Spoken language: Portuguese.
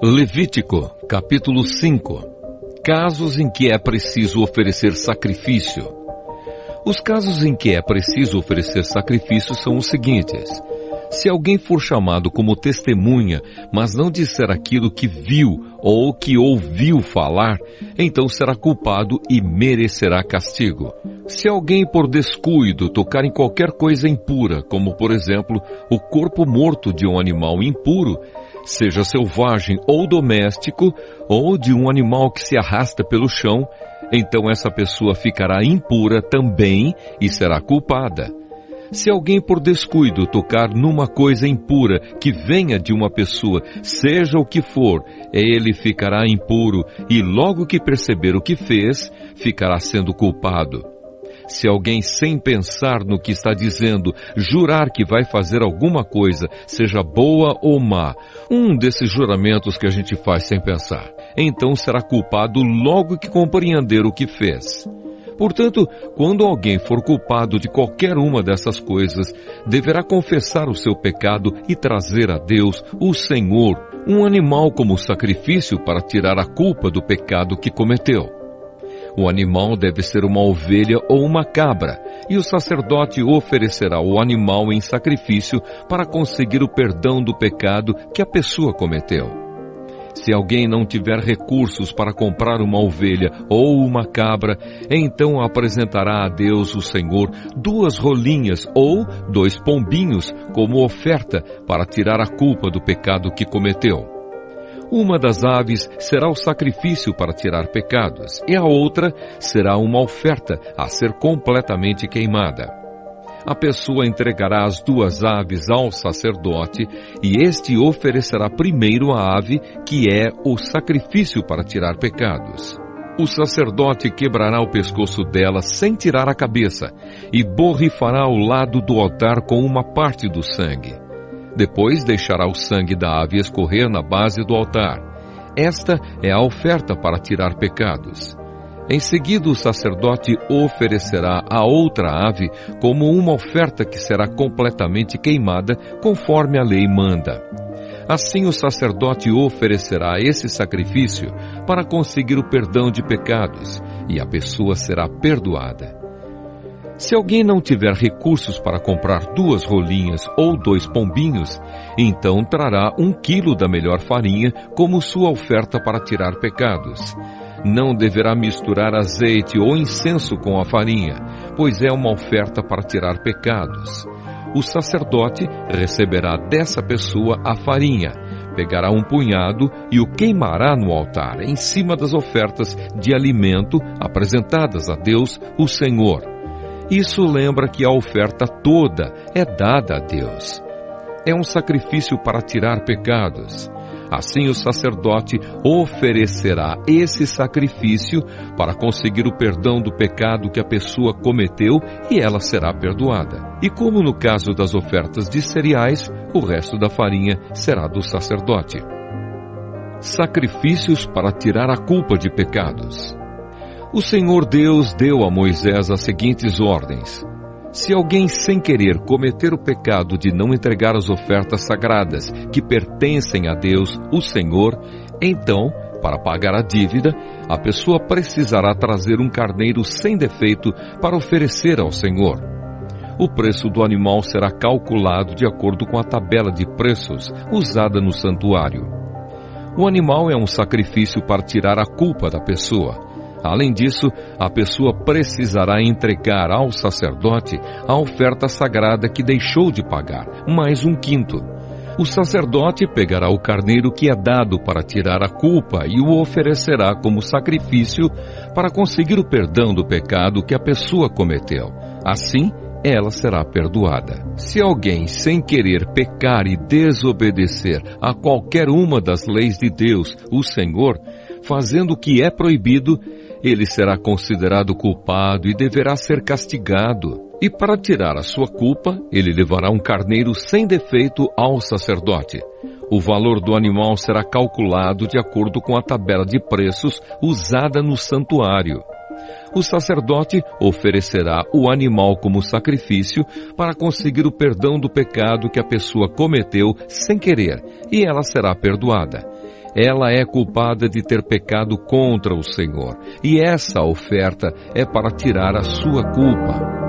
Levítico, capítulo 5. Casos em que é preciso oferecer sacrifício. Os casos em que é preciso oferecer sacrifício são os seguintes: se alguém for chamado como testemunha, mas não disser aquilo que viu ou que ouviu falar, então será culpado e merecerá castigo. Se alguém por descuido tocar em qualquer coisa impura, como por exemplo o corpo morto de um animal impuro, seja selvagem ou doméstico, ou de um animal que se arrasta pelo chão, então essa pessoa ficará impura também e será culpada. Se alguém por descuido tocar numa coisa impura que venha de uma pessoa, seja o que for, ele ficará impuro e logo que perceber o que fez, ficará sendo culpado. Se alguém, sem pensar no que está dizendo, jurar que vai fazer alguma coisa, seja boa ou má, um desses juramentos que a gente faz sem pensar, então será culpado logo que compreender o que fez. Portanto, quando alguém for culpado de qualquer uma dessas coisas, deverá confessar o seu pecado e trazer a Deus, o Senhor, um animal como sacrifício para tirar a culpa do pecado que cometeu. O animal deve ser uma ovelha ou uma cabra, e o sacerdote oferecerá o animal em sacrifício para conseguir o perdão do pecado que a pessoa cometeu. Se alguém não tiver recursos para comprar uma ovelha ou uma cabra, então apresentará a Deus, o Senhor, 2 rolinhas ou 2 pombinhos como oferta para tirar a culpa do pecado que cometeu. Uma das aves será o sacrifício para tirar pecados, e a outra será uma oferta a ser completamente queimada. A pessoa entregará as 2 aves ao sacerdote, e este oferecerá primeiro a ave, que é o sacrifício para tirar pecados. O sacerdote quebrará o pescoço dela sem tirar a cabeça, e borrifará ao lado do altar com uma parte do sangue. Depois deixará o sangue da ave escorrer na base do altar. Esta é a oferta para tirar pecados. Em seguida, o sacerdote oferecerá a outra ave como uma oferta que será completamente queimada, conforme a lei manda. Assim, o sacerdote oferecerá esse sacrifício para conseguir o perdão de pecados, e a pessoa será perdoada. Se alguém não tiver recursos para comprar 2 rolinhas ou 2 pombinhos, então trará 1 quilo da melhor farinha como sua oferta para tirar pecados. Não deverá misturar azeite ou incenso com a farinha, pois é uma oferta para tirar pecados. O sacerdote receberá dessa pessoa a farinha, pegará um punhado e o queimará no altar, em cima das ofertas de alimento apresentadas a Deus, o Senhor. Isso lembra que a oferta toda é dada a Deus. É um sacrifício para tirar pecados. Assim, o sacerdote oferecerá esse sacrifício para conseguir o perdão do pecado que a pessoa cometeu e ela será perdoada. E como no caso das ofertas de cereais, o resto da farinha será do sacerdote. Sacrifícios para tirar a culpa de pecados. O Senhor Deus deu a Moisés as seguintes ordens: se alguém sem querer cometer o pecado de não entregar as ofertas sagradas que pertencem a Deus, o Senhor, então, para pagar a dívida, a pessoa precisará trazer um carneiro sem defeito para oferecer ao Senhor. O preço do animal será calculado de acordo com a tabela de preços usada no santuário. O animal é um sacrifício para tirar a culpa da pessoa. Além disso, a pessoa precisará entregar ao sacerdote a oferta sagrada que deixou de pagar, mais 1/5. O sacerdote pegará o carneiro que é dado para tirar a culpa e o oferecerá como sacrifício para conseguir o perdão do pecado que a pessoa cometeu. Assim, ela será perdoada. Se alguém, sem querer pecar e desobedecer a qualquer uma das leis de Deus, o Senhor, fazendo o que é proibido, ele será considerado culpado e deverá ser castigado. E para tirar a sua culpa, ele levará um carneiro sem defeito ao sacerdote. O valor do animal será calculado de acordo com a tabela de preços usada no santuário. O sacerdote oferecerá o animal como sacrifício para conseguir o perdão do pecado que a pessoa cometeu sem querer, e ela será perdoada. Ela é culpada de ter pecado contra o Senhor, e essa oferta é para tirar a sua culpa.